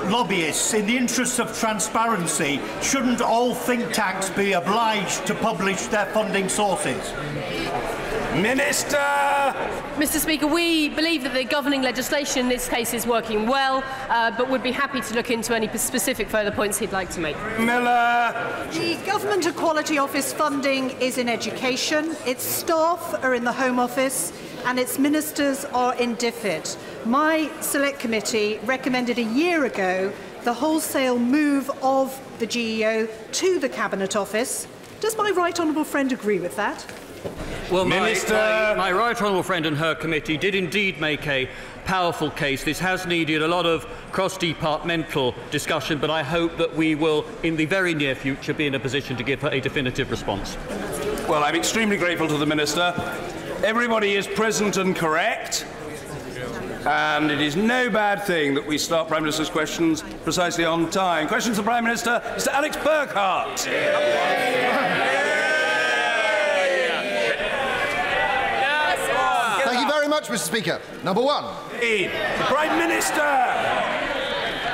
lobbyists, in the interests of transparency, shouldn't all think tanks be obliged to publish their funding sources? Minister! Mr. Speaker, we believe that the governing legislation in this case is working well, but would be happy to look into any specific further points he'd like to make. Miller! The Government Equality Office funding is in education, its staff are in the Home Office, and its ministers are in DFID. My Select Committee recommended a year ago the wholesale move of the GEO to the Cabinet Office. Does my right honourable friend agree with that? Well, my right honourable friend and her committee did indeed make a powerful case. This has needed a lot of cross-departmental discussion, but I hope that we will, in the very near future, be in a position to give her a definitive response. Well, I'm extremely grateful to the Minister. Everybody is present and correct. And it is no bad thing that we start Prime Minister's questions precisely on time. Questions to the Prime Minister, Mr. Alex Burkhart. Thank you very much, Mr. Speaker. Number one. The Prime Minister.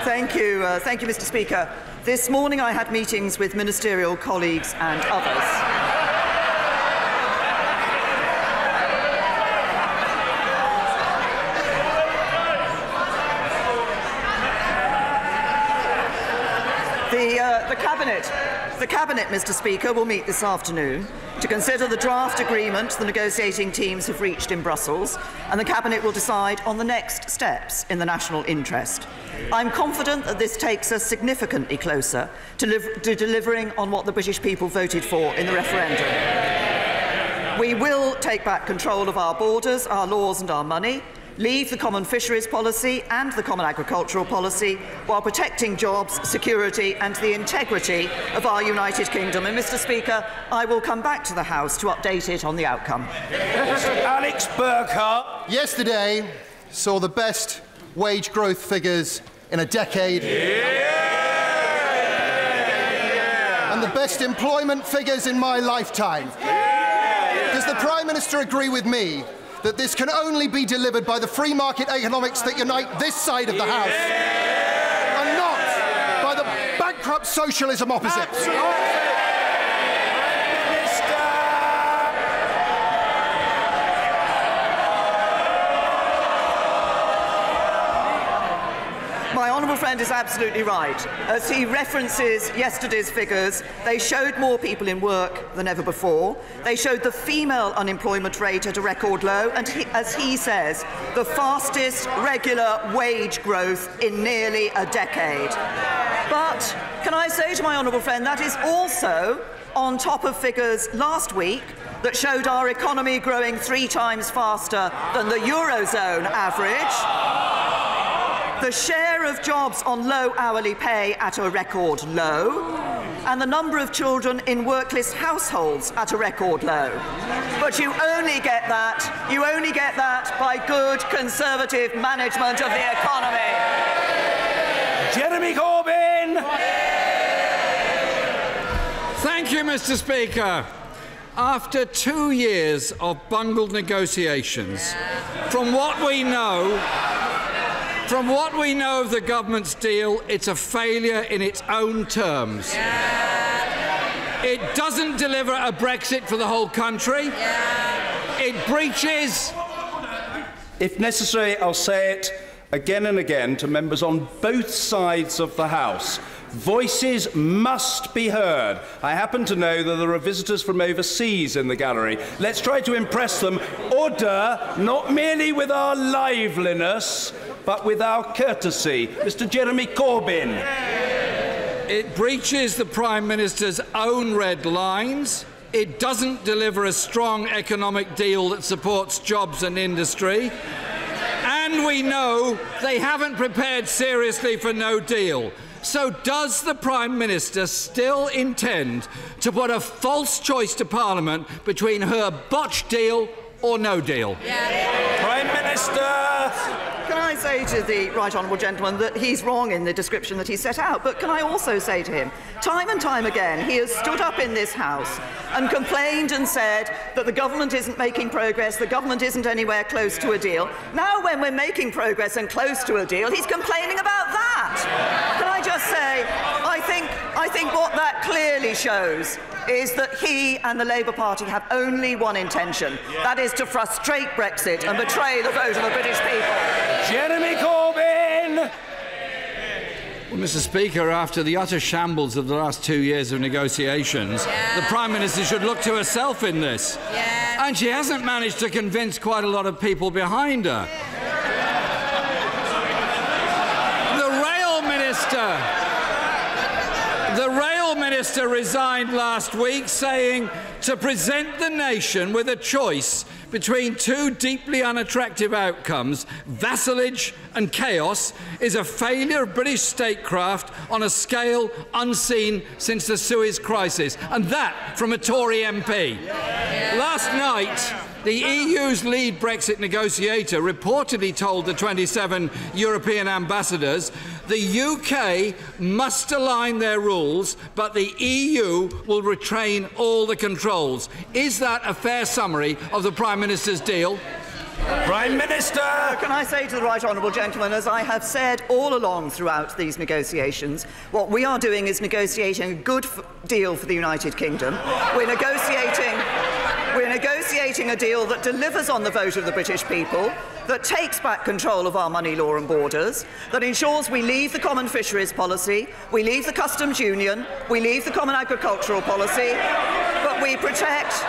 Thank you, Mr. Speaker. This morning I had meetings with ministerial colleagues and others. The Cabinet, Mr. Speaker, will meet this afternoon to consider the draft agreement the negotiating teams have reached in Brussels, and the Cabinet will decide on the next steps in the national interest. I'm confident that this takes us significantly closer to delivering on what the British people voted for in the referendum. We will take back control of our borders, our laws and our money, leave the common fisheries policy and the common agricultural policy while protecting jobs, security and the integrity of our United Kingdom. And, Mr. Speaker, I will come back to the House to update it on the outcome. Alex Burkhart. Yesterday saw the best wage growth figures in a decade. And the best employment figures in my lifetime. Does the Prime Minister agree with me that this can only be delivered by the free market economics that unite this side of the House, and not by the bankrupt socialism opposite? My honourable friend is absolutely right. As he references yesterday's figures, they showed more people in work than ever before. They showed the female unemployment rate at a record low, and as he says, the fastest regular wage growth in nearly a decade. But can I say to my honourable friend, that is also on top of figures last week that showed our economy growing 3 times faster than the Eurozone average. The share of jobs on low hourly pay at a record low, and the number of children in workless households at a record low. But you only get that by good Conservative management of the economy. Jeremy Corbyn. Thank you, Mr. Speaker. After 2 years of bungled negotiations, from what we know of the government's deal, it's a failure in its own terms. It doesn't deliver a Brexit for the whole country. It breaches... If necessary, I'll say it again and again to members on both sides of the House. Voices must be heard. I happen to know that there are visitors from overseas in the gallery. Let's try to impress them. Order, not merely with our liveliness, but with our courtesy. Mr. Jeremy Corbyn. It breaches the Prime Minister's own red lines. It doesn't deliver a strong economic deal that supports jobs and industry. And we know they haven't prepared seriously for no deal. So does the Prime Minister still intend to put a false choice to Parliament between her botched deal or no deal? Prime Minister. Can I say to the right honourable gentleman that he's wrong in the description that he set out, but can I also say to him, time and time again, he has stood up in this House and complained and said that the government isn't making progress, the government isn't anywhere close to a deal. Now, when we're making progress and close to a deal, he's complaining about that. clearly shows is that he and the Labour Party have only one intention. That is to frustrate Brexit and betray the vote of the British people. Jeremy Corbyn! Well, Mr. Speaker, after the utter shambles of the last 2 years of negotiations, the Prime Minister should look to herself in this. And she hasn't managed to convince quite a lot of people behind her. The Rail Minister resigned last week, saying to present the nation with a choice between two deeply unattractive outcomes, vassalage and chaos, is a failure of British statecraft on a scale unseen since the Suez Crisis, and that from a Tory MP. Last night, the EU's lead Brexit negotiator reportedly told the 27 European ambassadors the UK must align their rules, but the EU will retain all the controls. Is that a fair summary of the Prime Minister's deal? Prime Minister! Can I say to the right honourable gentleman, as I have said all along throughout these negotiations, what we are doing is negotiating a good deal for the United Kingdom. We're negotiating a deal that delivers on the vote of the British people, that takes back control of our money law and borders, that ensures we leave the common fisheries policy, we leave the customs union, we leave the common agricultural policy, but we protect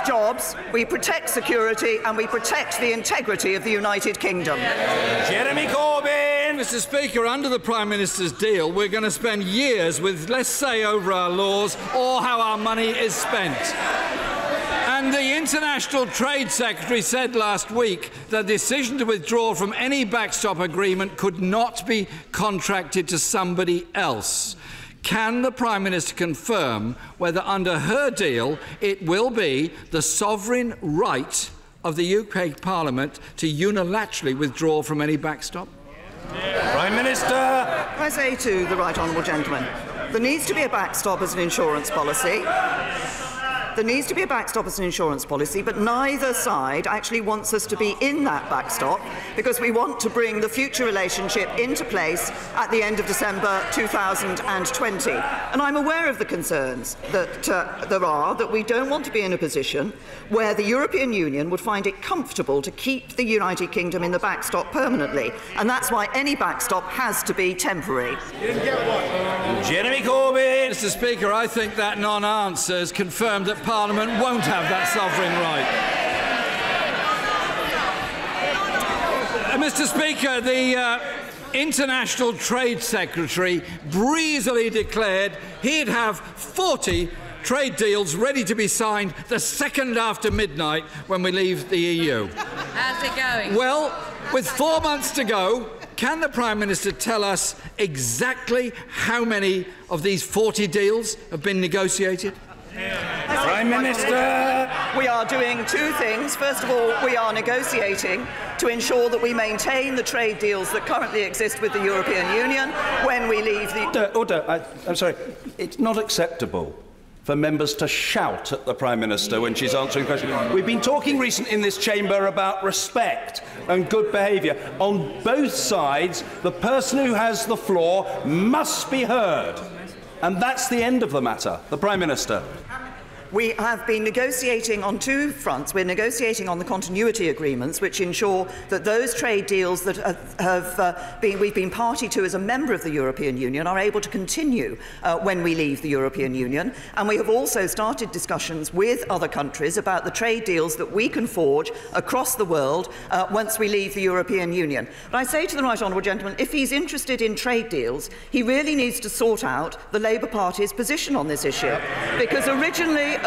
jobs, we protect security, and we protect the integrity of the United Kingdom. Jeremy Corbyn! Mr. Speaker, under the Prime Minister's deal, we're going to spend years with less say over our laws or how our money is spent. And the International Trade Secretary said last week that the decision to withdraw from any backstop agreement could not be contracted to somebody else. Can the Prime Minister confirm whether under her deal it will be the sovereign right of the UK Parliament to unilaterally withdraw from any backstop? Prime Minister! I say to the right honourable gentleman, there needs to be a backstop as an insurance policy. There needs to be a backstop as an insurance policy, but neither side actually wants us to be in that backstop because we want to bring the future relationship into place at the end of December 2020. And I'm aware of the concerns that there are, that we don't want to be in a position where the European Union would find it comfortable to keep the United Kingdom in the backstop permanently. And that's why any backstop has to be temporary. Jeremy Corbyn! Mr. Speaker, I think that non-answer has confirmed that Parliament won't have that sovereign right. Mr. Speaker, the International Trade Secretary breezily declared he'd have 40 trade deals ready to be signed the second after midnight when we leave the EU. How's it going? Well, with 4 months to go, can the Prime Minister tell us exactly how many of these 40 deals have been negotiated? Prime Minister! We are doing two things. First of all, we are negotiating to ensure that we maintain the trade deals that currently exist with the European Union when we leave the... I'm sorry. It's not acceptable for members to shout at the Prime Minister when she's answering questions. We've been talking recently in this chamber about respect and good behaviour. On both sides, the person who has the floor must be heard. And that's the end of the matter. The Prime Minister. We have been negotiating on two fronts. We're negotiating on the continuity agreements, which ensure that those trade deals that we've been party to as a member of the European Union are able to continue when we leave the European Union. And we have also started discussions with other countries about the trade deals that we can forge across the world once we leave the European Union. But I say to the right honourable gentleman, if he's interested in trade deals, he really needs to sort out the Labour Party's position on this issue. Because originally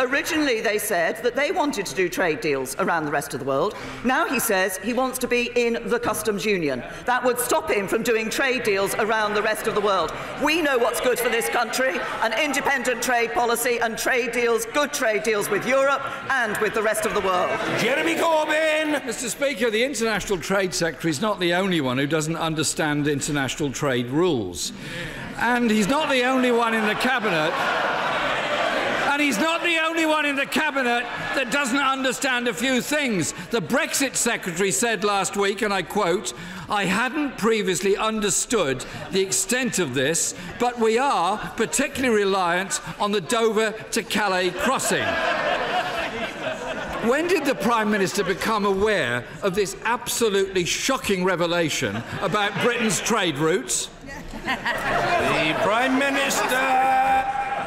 they said that they wanted to do trade deals around the rest of the world. Now he says he wants to be in the customs union. That would stop him from doing trade deals around the rest of the world. We know what's good for this country, an independent trade policy and trade deals, good trade deals with Europe and with the rest of the world. Jeremy Corbyn! Mr. Speaker, the International Trade Secretary is not the only one who doesn't understand international trade rules. And he's not the only one in the Cabinet. And he's not the only one in the Cabinet that doesn't understand a few things. The Brexit Secretary said last week, and I quote, "I hadn't previously understood the extent of this, but we are particularly reliant on the Dover to Calais crossing." When did the Prime Minister become aware of this absolutely shocking revelation about Britain's trade routes? The Prime Minister.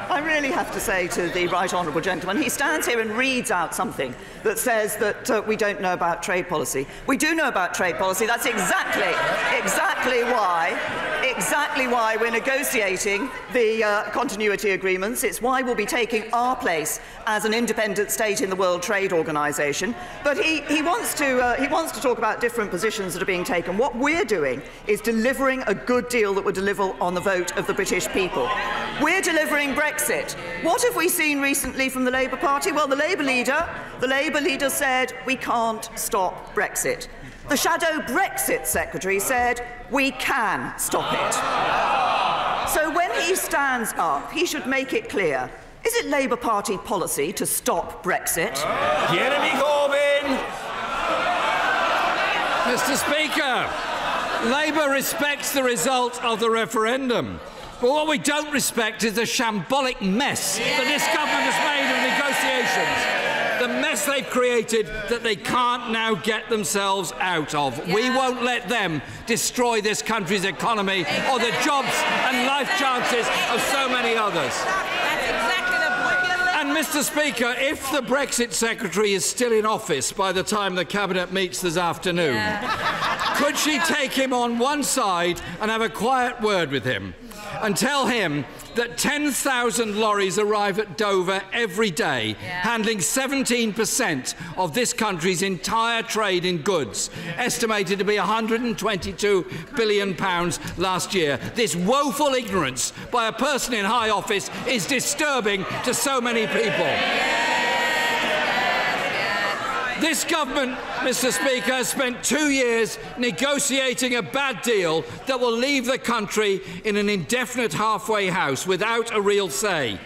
I really have to say to the right honourable gentleman, he stands here and reads out something that says that we don't know about trade policy. We do know about trade policy. That's exactly why we're negotiating the continuity agreements. It's why we'll be taking our place as an independent state in the World Trade Organization. But he wants to talk about different positions that are being taken. What we're doing is delivering a good deal that will deliver on the vote of the British people. We're delivering Brexit. What have we seen recently from the Labour Party? Well, the Labour leader said we can't stop Brexit. The shadow Brexit secretary said we can stop it. So when he stands up, he should make it clear. Is it Labour Party policy to stop Brexit? Jeremy Corbyn. Mr. Speaker, Labour respects the result of the referendum. But what we don't respect is the shambolic mess that this government has made of negotiations. The mess they've created that they can't now get themselves out of. We won't let them destroy this country's economy or the jobs and life chances of so many others. And, Mr. Speaker, if the Brexit Secretary is still in office by the time the Cabinet meets this afternoon, could she take him on one side and have a quiet word with him and tell him that 10,000 lorries arrive at Dover every day, handling 17% of this country's entire trade in goods, estimated to be £122 billion last year. This woeful ignorance by a person in high office is disturbing to so many people. This government, Mr. Speaker, has spent 2 years negotiating a bad deal that will leave the country in an indefinite halfway house without a real say.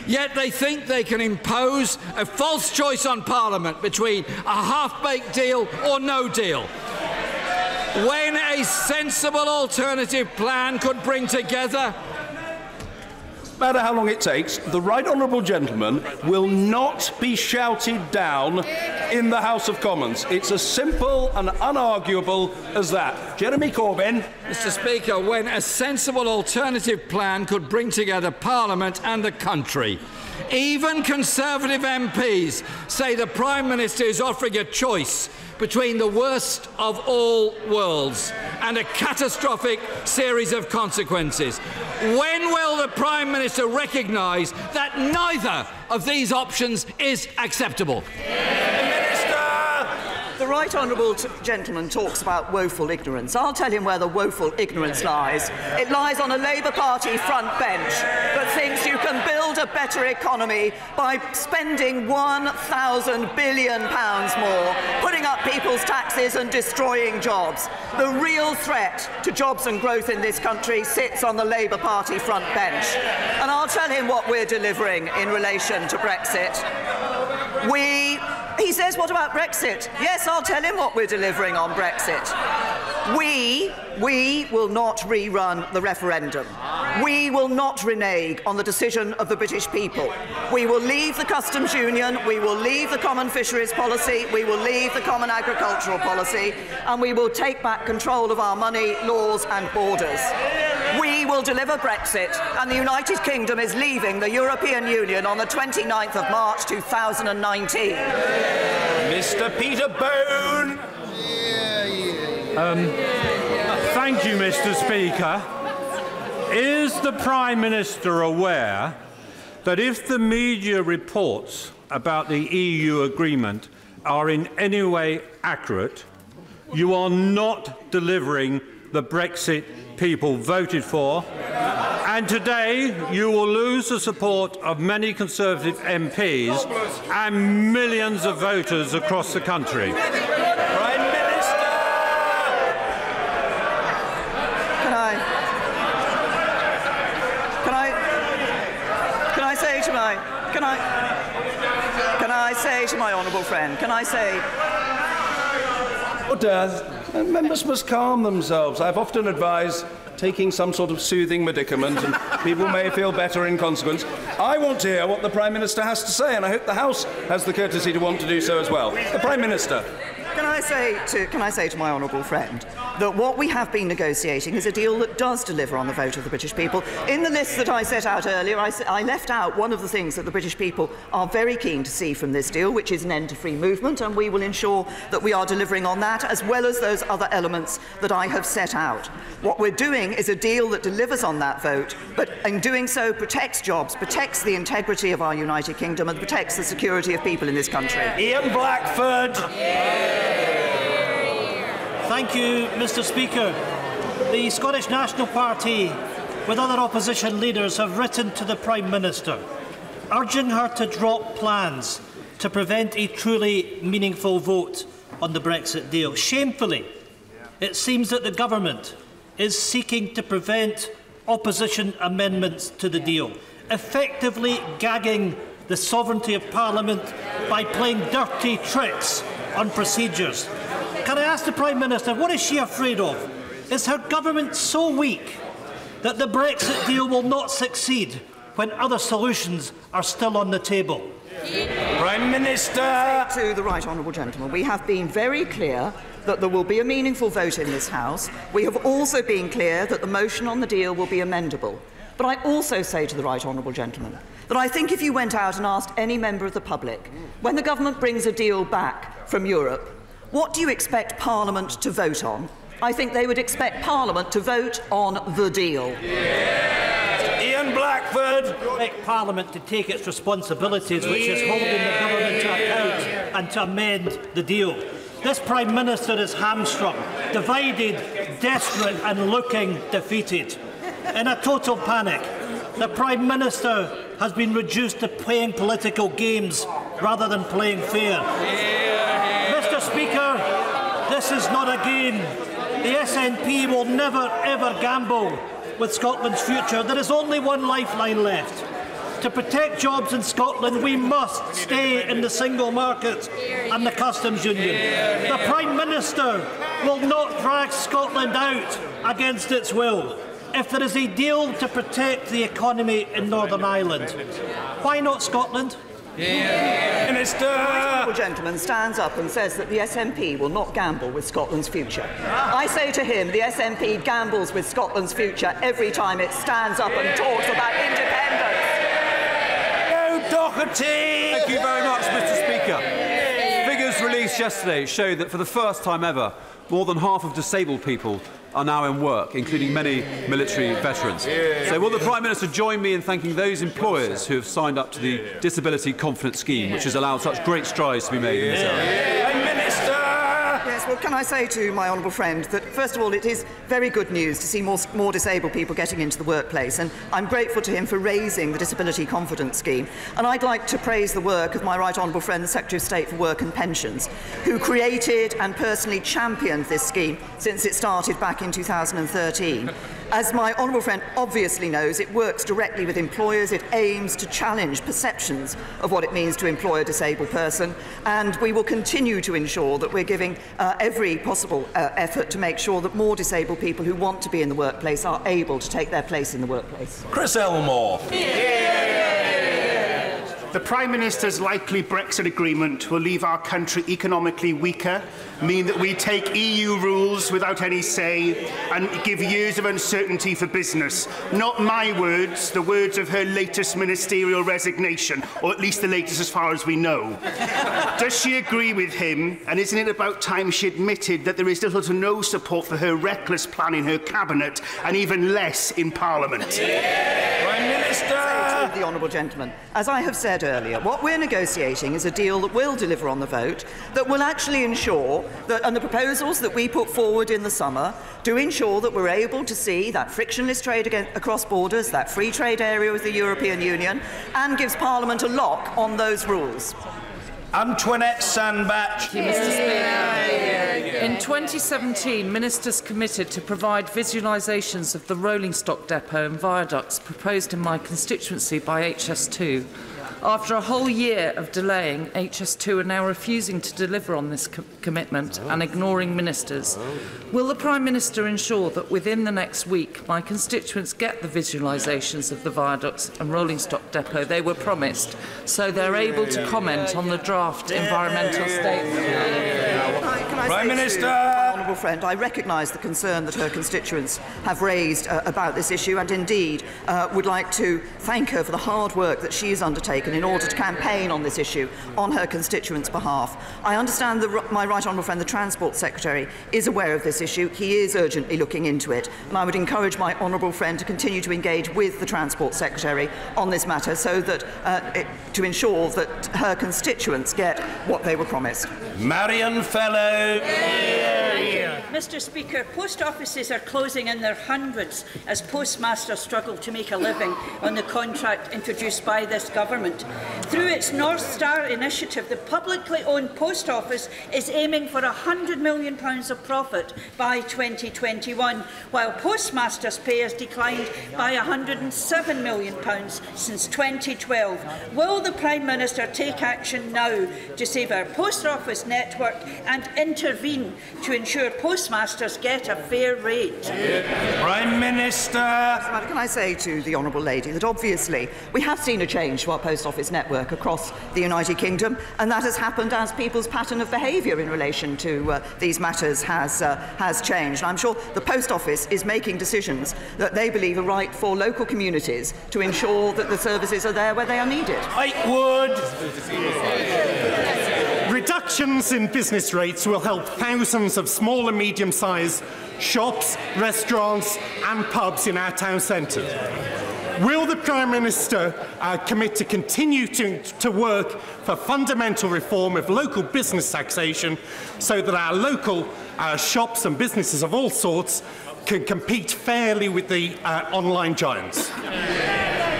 Yet they think they can impose a false choice on Parliament between a half-baked deal or no deal, when a sensible alternative plan could bring together. No matter how long it takes, the right honourable gentleman will not be shouted down in the House of Commons. It's as simple and unarguable as that. Jeremy Corbyn. Mr. Speaker, when a sensible alternative plan could bring together Parliament and the country. Even Conservative MPs say the Prime Minister is offering a choice between the worst of all worlds and a catastrophic series of consequences. When will the Prime Minister recognise that neither of these options is acceptable? The right honourable gentleman talks about woeful ignorance. I'll tell him where the woeful ignorance lies. It lies on a Labour Party front bench that thinks you can build a better economy by spending £1,000 billion more, putting up people's taxes and destroying jobs. The real threat to jobs and growth in this country sits on the Labour Party front bench. And I'll tell him what we're delivering in relation to Brexit. He says, what about Brexit? Yes, I'll tell him what we're delivering on Brexit. We will not rerun the referendum. We will not renege on the decision of the British people. We will leave the customs union, we will leave the common fisheries policy, we will leave the common agricultural policy, and we will take back control of our money, laws and borders. We will deliver Brexit, and the United Kingdom is leaving the European Union on the 29th of March 2019. Mr. Peter Bone. Thank you, Mr. Speaker. Is the Prime Minister aware that if the media reports about the EU agreement are in any way accurate, you are not delivering the Brexit people voted for, and today you will lose the support of many Conservative MPs and millions of voters across the country? Prime Minister! I say to my honourable friend, members must calm themselves. I've often advised taking some sort of soothing medicament, and people may feel better in consequence. I want to hear what the Prime Minister has to say, and I hope the House has the courtesy to want to do so as well. The Prime Minister. Can I say to my honourable friend that what we have been negotiating is a deal that does deliver on the vote of the British people. In the list that I set out earlier, I left out one of the things that the British people are very keen to see from this deal, which is an end to free movement, and we will ensure that we are delivering on that, as well as those other elements that I have set out. What we're doing is a deal that delivers on that vote, but in doing so protects jobs, protects the integrity of our United Kingdom, and protects the security of people in this country. Ian Blackford. Thank you, Mr. Speaker. The Scottish National Party, with other opposition leaders, have written to the Prime Minister, urging her to drop plans to prevent a truly meaningful vote on the Brexit deal. Shamefully, it seems that the government is seeking to prevent opposition amendments to the deal, effectively gagging the sovereignty of Parliament by playing dirty tricks on procedures. Can I ask the Prime Minister, what is she afraid of? Is her government so weak that the Brexit deal will not succeed when other solutions are still on the table? Prime Minister. To the right honourable gentleman, we have been very clear that there will be a meaningful vote in this House. We have also been clear that the motion on the deal will be amendable. But I also say to the right honourable gentleman that I think if you went out and asked any member of the public, when the government brings a deal back from Europe, what do you expect Parliament to vote on? I think they would expect Parliament to vote on the deal. Yeah. Ian Blackford. Expect Parliament to take its responsibilities, which is holding the government to account and to amend the deal. This Prime Minister is hamstrung, divided, desperate and looking defeated. In a total panic, the Prime Minister has been reduced to playing political games rather than playing fair. Mr. Speaker, this is not a game. The SNP will never ever gamble with Scotland's future. There is only one lifeline left. To protect jobs in Scotland, we must stay in the single market and the customs union. The Prime Minister will not drag Scotland out against its will. If there is a deal to protect the economy in Northern Ireland, why not Scotland? Minister! The gentleman stands up and says that the SNP will not gamble with Scotland's future. I say to him, the SNP gambles with Scotland's future every time it stands up and talks about independence. No Doherty! Thank you very much, Mr. Speaker. Figures released yesterday show that for the first time ever, more than half of disabled people are now in work, including many military veterans. So will the Prime Minister join me in thanking those employers who have signed up to the Disability Confidence Scheme, which has allowed such great strides to be made in this area? Minister! Yes, well, can I say to my honourable friend that, first of all, it is very good news to see more disabled people getting into the workplace, and I'm grateful to him for raising the Disability Confidence Scheme. And I'd like to praise the work of my right honourable friend, the Secretary of State for Work and Pensions, who created and personally championed this scheme since it started back in 2013. As my honourable friend obviously knows, it works directly with employers. It aims to challenge perceptions of what it means to employ a disabled person, and we will continue to ensure that we're giving every possible effort to make sure that more disabled people who want to be in the workplace are able to take their place in the workplace. Chris Elmore. The Prime Minister's likely Brexit agreement will leave our country economically weaker, mean that we take EU rules without any say, and give years of uncertainty for business. Not my words, the words of her latest ministerial resignation, or at least the latest as far as we know. Does she agree with him, and isn't it about time she admitted that there is little to no support for her reckless plan in her cabinet, and even less in Parliament? Prime Minister! The honourable gentleman, as I have said earlier, what we're negotiating is a deal that will deliver on the vote, that will actually ensure that, and the proposals that we put forward in the summer, to ensure that we're able to see that frictionless trade across borders, that free trade area with the European Union, and gives Parliament a lock on those rules. Antoinette Sandbach. Mr. Speaker. In 2017, ministers committed to provide visualisations of the rolling stock depot and viaducts proposed in my constituency by HS2. After a whole year of delaying, HS2 are now refusing to deliver on this commitment and ignoring ministers. Will the Prime Minister ensure that within the next week my constituents get the visualisations of the viaducts and rolling stock depot they were promised, so they're able to comment on the draft environmental statement? Prime Minister! My honourable friend, I recognise the concern that her constituents have raised about this issue, and indeed would like to thank her for the hard work that she has undertaken in order to campaign on this issue on her constituents' behalf. I understand that my right honourable friend, the Transport Secretary, is aware of this issue. He is urgently looking into it, and I would encourage my honourable friend to continue to engage with the Transport Secretary on this matter, so that to ensure that her constituents get what they were promised. Marion Fellow. Mr. Speaker, post offices are closing in their hundreds as postmasters struggle to make a living on the contract introduced by this government. Through its North Star initiative, the publicly owned post office is aiming for £100 million of profit by 2021, while postmasters' pay has declined by £107 million since 2012. Will the Prime Minister take action now to save our post office network and intervene to ensure postmasters get a fair rate? Prime Minister. Can I say to the Honourable Lady that obviously we have seen a change to our post office network across the United Kingdom, and that has happened as people's pattern of behaviour in relation to these matters has changed. And I'm sure the post office is making decisions that they believe are right for local communities to ensure that the services are there where they are needed. I would. Reductions in business rates will help thousands of small and medium-sized shops, restaurants and pubs in our town centres. Will the Prime Minister commit to continue to work for fundamental reform of local business taxation so that our local shops and businesses of all sorts can compete fairly with the online giants?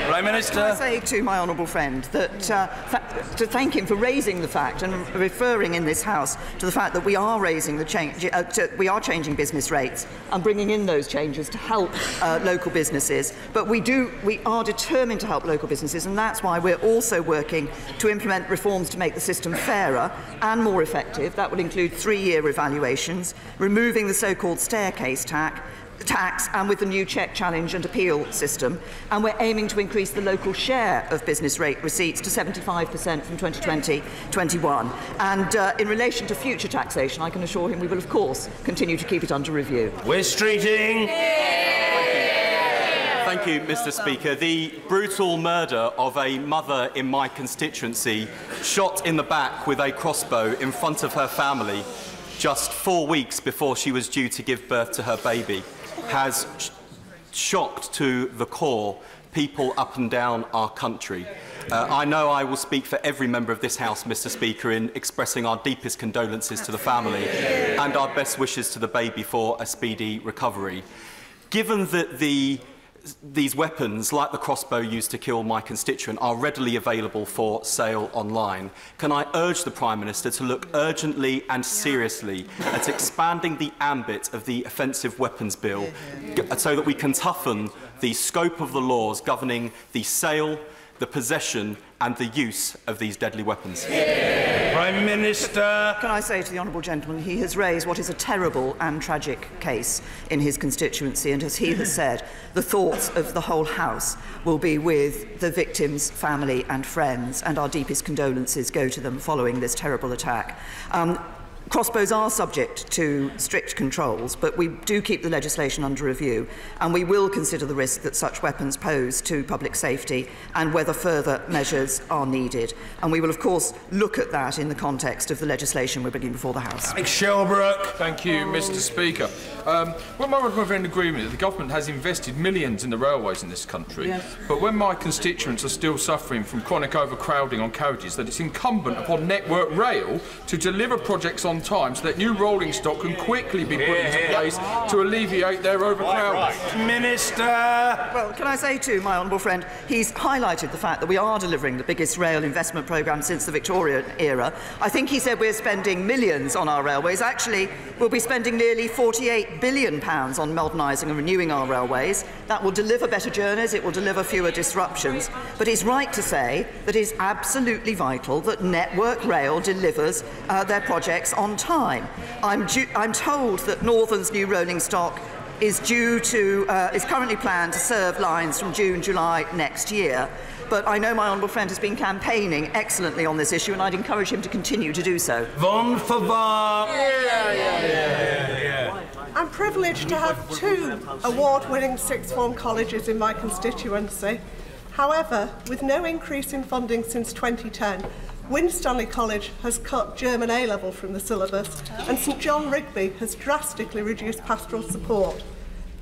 Prime Minister. Can I say to my honourable friend that to thank him for raising the fact and referring in this House to the fact that we are raising the change, we are changing business rates and bringing in those changes to help local businesses. But we are determined to help local businesses, and that's why we're also working to implement reforms to make the system fairer and more effective. That would include 3-year evaluations, removing the so-called staircase tax and with the new check, challenge and appeal system, and we're aiming to increase the local share of business rate receipts to 75% from 2020-21. And in relation to future taxation, I can assure him we will of course continue to keep it under review. We're streeting. Thank you, Mr. Speaker. The brutal murder of a mother in my constituency, shot in the back with a crossbow in front of her family just 4 weeks before she was due to give birth to her baby, has shocked to the core people up and down our country. I know I will speak for every member of this House, Mr. Speaker, in expressing our deepest condolences to the family and our best wishes to the baby for a speedy recovery. Given that these weapons, like the crossbow used to kill my constituent, are readily available for sale online, can I urge the Prime Minister to look urgently and seriously at expanding the ambit of the Offensive Weapons Bill so that we can toughen the scope of the laws governing the sale, the possession and the use of these deadly weapons? Prime Minister. Can I say to the honourable gentleman, he has raised what is a terrible and tragic case in his constituency, and as he has said, the thoughts of the whole House will be with the victim's family and friends, and our deepest condolences go to them following this terrible attack. Crossbows are subject to strict controls, but we do keep the legislation under review, and we will consider the risk that such weapons pose to public safety and whether further measures are needed. And we will, of course, look at that in the context of the legislation we're bringing before the House. Shelbrooke. Thank you, Mr. Speaker. When we're in agreement that the government has invested millions in the railways in this country, but when my constituents are still suffering from chronic overcrowding on carriages, that it's incumbent upon Network Rail to deliver projects on on time so that new rolling stock can quickly be put into place to alleviate their overcrowding? Minister! Well, can I say to my honourable friend, he's highlighted the fact that we are delivering the biggest rail investment programme since the Victorian era. I think he said we're spending millions on our railways. Actually, we'll be spending nearly £48 billion on modernising and renewing our railways. That will deliver better journeys, it will deliver fewer disruptions. But he's right to say that it's absolutely vital that Network Rail delivers their projects on time. I'm told that Northern's new rolling stock is currently planned to serve lines from June, July next year. But I know my honourable friend has been campaigning excellently on this issue, and I'd encourage him to continue to do so. Von Favar. I'm privileged to have 2 award-winning sixth form colleges in my constituency. However, with no increase in funding since 2010, Winstanley College has cut German A-level from the syllabus, and St John Rigby has drastically reduced pastoral support.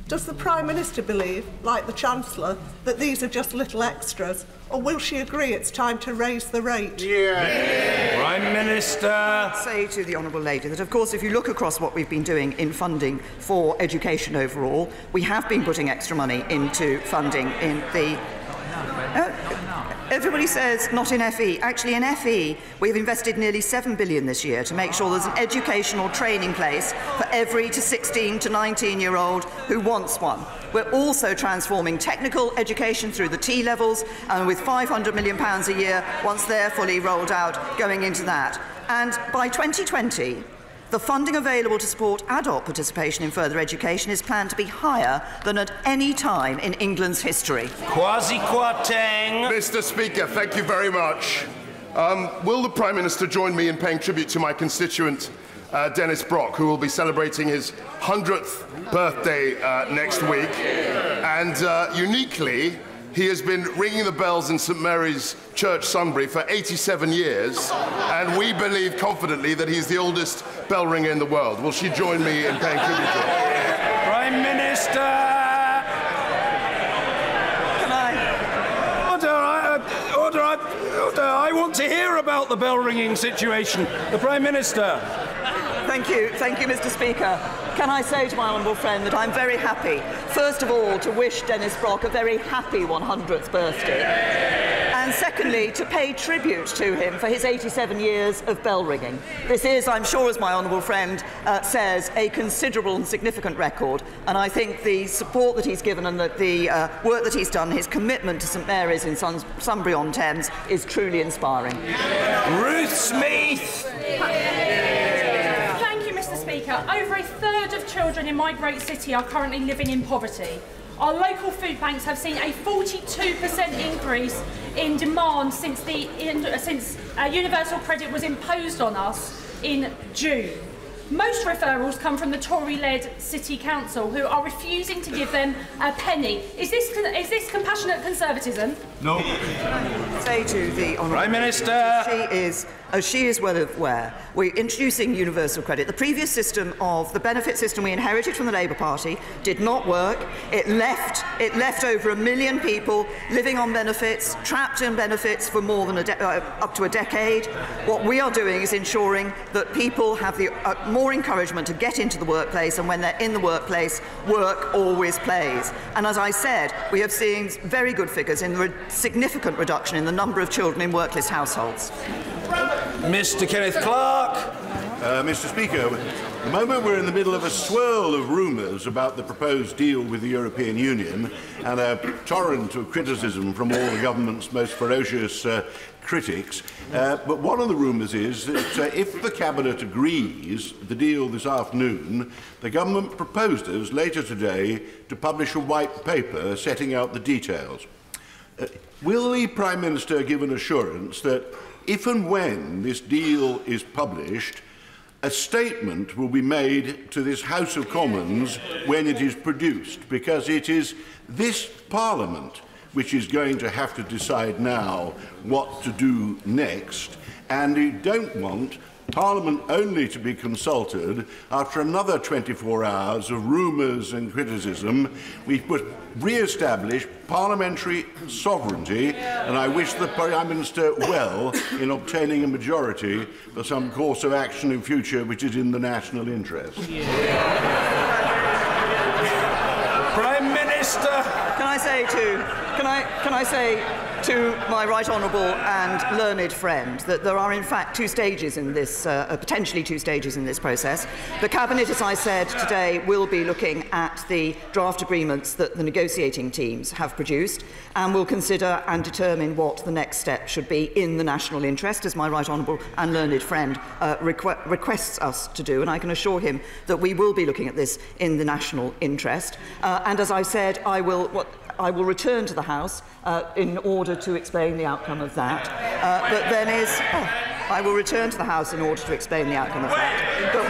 Does the Prime Minister believe, like the Chancellor, that these are just little extras, or will she agree it's time to raise the rate? Prime Minister! I'd say to the honourable lady that, of course, if you look across what we've been doing in funding for education overall, we have been putting extra money into funding in the... Everybody says not in FE. Actually, in FE, we've invested nearly £7 billion this year to make sure there's an educational training place for every 16 to 19-year-old who wants one. We're also transforming technical education through the T levels, and with £500 million a year, once they're fully rolled out, going into that. And by 2020, the funding available to support adult participation in further education is planned to be higher than at any time in England's history. Kwasi Kwarteng. Mr. Speaker, thank you very much. Will the Prime Minister join me in paying tribute to my constituent, Dennis Brock, who will be celebrating his 100th birthday next week? And uniquely, he has been ringing the bells in St Mary's Church, Sunbury, for 87 years, and we believe confidently that he's the oldest bell ringer in the world. Will she join me in paying tribute to him? Prime Minister! Can I? Order, I want to hear about the bell ringing situation. The Prime Minister. Thank you, Mr. Speaker. Can I say to my honourable friend that I'm very happy, first of all, to wish Dennis Brock a very happy 100th birthday, and secondly, to pay tribute to him for his 87 years of bell ringing. This is, I'm sure, as my honourable friend says, a considerable and significant record, and I think the support that he's given and the work that he's done, his commitment to St Mary's in Sunbury-on-Thames is truly inspiring. Ruth Smith! Over a third of children in my great city are currently living in poverty. Our local food banks have seen a 42% increase in demand since universal credit was imposed on us in June. Most referrals come from the Tory-led City Council, who are refusing to give them a penny. Is this compassionate conservatism? No. Say to the honourable Prime Minister, as she is well aware, we're introducing universal credit. The previous system of the benefit system we inherited from the Labour Party did not work. It left over 1 million people living on benefits, trapped in benefits for more than up to a decade. What we are doing is ensuring that people have the more encouragement to get into the workplace, and when they're in the workplace, work always pays. And as I said, we have seen very good figures in the significant reduction in the number of children in workless households. Mr. Kenneth Clerk. Mr. Speaker, at the moment we're in the middle of a swirl of rumours about the proposed deal with the European Union and a torrent of criticism from all the government's most ferocious critics. But one of the rumours is that if the Cabinet agrees the deal this afternoon, the government proposes later today to publish a white paper setting out the details. Will the Prime Minister give an assurance that if and when this deal is published, a statement will be made to this House of Commons when it is produced, because it is this Parliament which is going to have to decide now what to do next, and we don't want Parliament only to be consulted after another 24 hours of rumours and criticism. We re-establish parliamentary sovereignty, and I wish the Prime Minister well in obtaining a majority for some course of action in future which is in the national interest. Prime Minister. Can I say to my right honourable and learned friend that there are in fact two stages in this, potentially two stages in this process. The Cabinet, as I said today, will be looking at the draft agreements that the negotiating teams have produced and will consider and determine what the next step should be in the national interest, as my right honourable and learned friend requests us to do, and I can assure him that we will be looking at this in the national interest. And as I said, I will return to the House in order to explain the outcome of that. I will return to the House in order to explain the outcome of that. But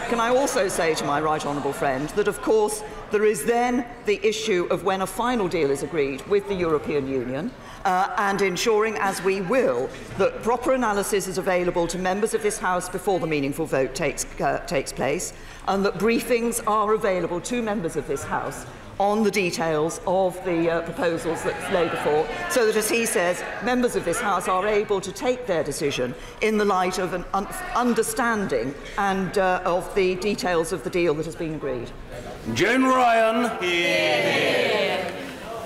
can I also say to my right honourable friend that, of course, there is then the issue of when a final deal is agreed with the European Union, and ensuring, as we will, that proper analysis is available to members of this House before the meaningful vote takes place, and that briefings are available to members of this House on the details of the proposals that lay before, so that, as he says, members of this House are able to take their decision in the light of an understanding and of the details of the deal that has been agreed. Joan Ryan. Here.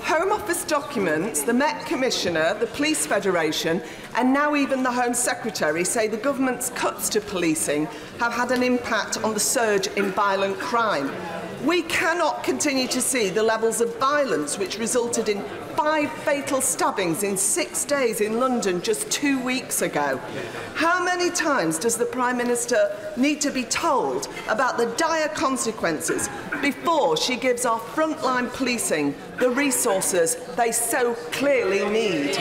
Home Office documents, the Met Commissioner, the Police Federation and now even the Home Secretary say the government's cuts to policing have had an impact on the surge in violent crime. We cannot continue to see the levels of violence which resulted in 5 fatal stabbings in 6 days in London just 2 weeks ago. How many times does the Prime Minister need to be told about the dire consequences before she gives our frontline policing the resources they so clearly need?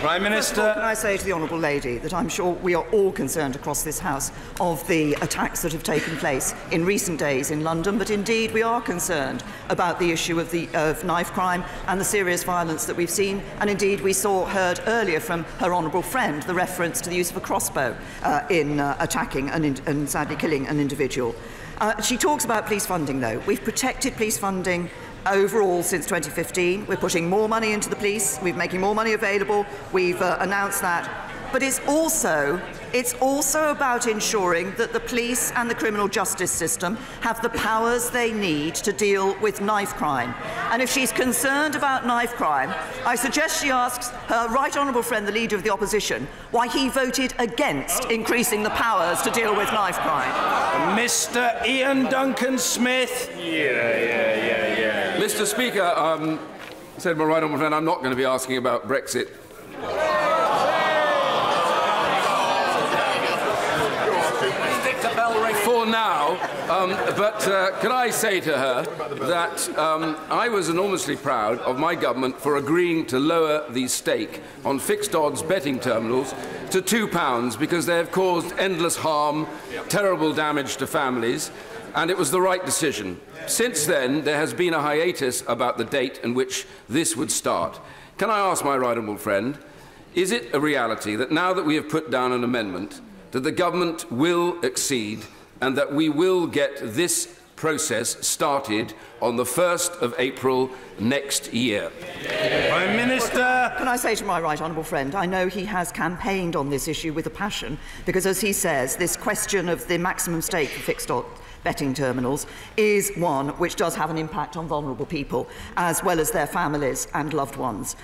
Prime Minister. Can I say to the Honourable Lady that I'm sure we are all concerned across this House of the attacks that have taken place in recent days in London, but indeed we are concerned about the issue of knife crime and the serious violence that we've seen, and indeed we heard earlier from her Honourable friend the reference to the use of a crossbow in attacking and sadly killing an individual. She talks about police funding, though. We've protected police funding overall since 2015. We're putting more money into the police. We're making more money available. We've announced that. But it's also about ensuring that the police and the criminal justice system have the powers they need to deal with knife crime. And if she's concerned about knife crime, I suggest she asks her right honourable friend, the Leader of the Opposition, why he voted against increasing the powers to deal with knife crime. Mr. Ian Duncan Smith. Mr. Speaker, said my right honourable friend, I'm not going to be asking about Brexit. For now, but can I say to her that I was enormously proud of my government for agreeing to lower the stake on fixed odds betting terminals to £2 because they have caused endless harm, terrible damage to families, and it was the right decision. Since then, there has been a hiatus about the date in which this would start. Can I ask my right honourable friend, is it a reality that now that we have put down an amendment, that the government will accede and that we will get this process started on the 1st of April next year? Prime Minister. Can I say to my right honourable friend, I know he has campaigned on this issue with a passion, because as he says, this question of the maximum stake for fixed betting terminals is one which does have an impact on vulnerable people, as well as their families and loved ones.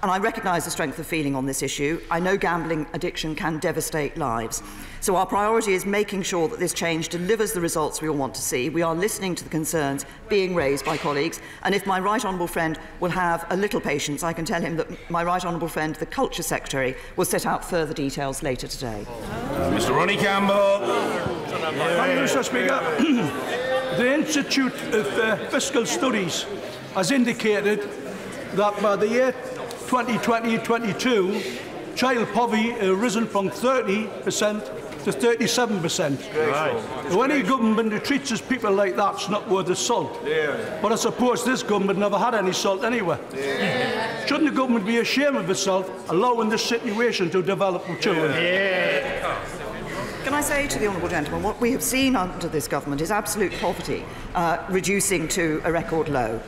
And I recognise the strength of feeling on this issue. I know gambling addiction can devastate lives. So our priority is making sure that this change delivers the results we all want to see. We are listening to the concerns being raised by colleagues, and if my right honourable friend will have a little patience, I can tell him that my right honourable friend, the Culture Secretary, will set out further details later today. Mr. Ronnie Campbell. Mr. Speaker, the Institute of Fiscal Studies has indicated that by the year 2020-22, child poverty has risen from 30% to 37%. Right. Now, any government who treats its people like that's not worth the salt. Yeah. But I suppose this government never had any salt anyway. Yeah. Shouldn't the government be ashamed of itself, allowing this situation to develop with children? Yeah. Can I say to the honourable gentleman, what we have seen under this government is absolute poverty reducing to a record low.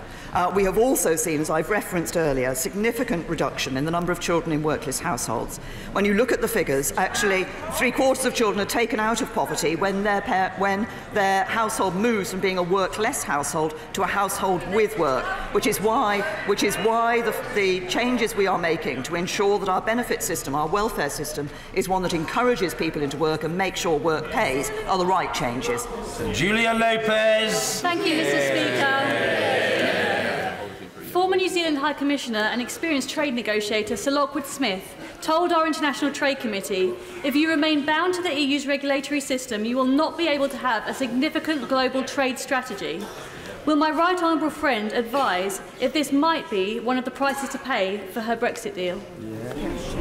We have also seen, as I've referenced earlier, a significant reduction in the number of children in workless households. When you look at the figures, actually 3/4 of children are taken out of poverty when their household moves from being a workless household to a household with work, which is why the changes we are making to ensure that our benefit system, our welfare system, is one that encourages people into work and makes sure work pays, are the right changes. Julia Lopez. Thank you, Mr. Speaker. Former New Zealand High Commissioner and experienced trade negotiator Sir Lockwood Smith told our International Trade Committee, if you remain bound to the EU's regulatory system, you will not be able to have a significant global trade strategy. Will my right honourable friend advise if this might be one of the prices to pay for her Brexit deal?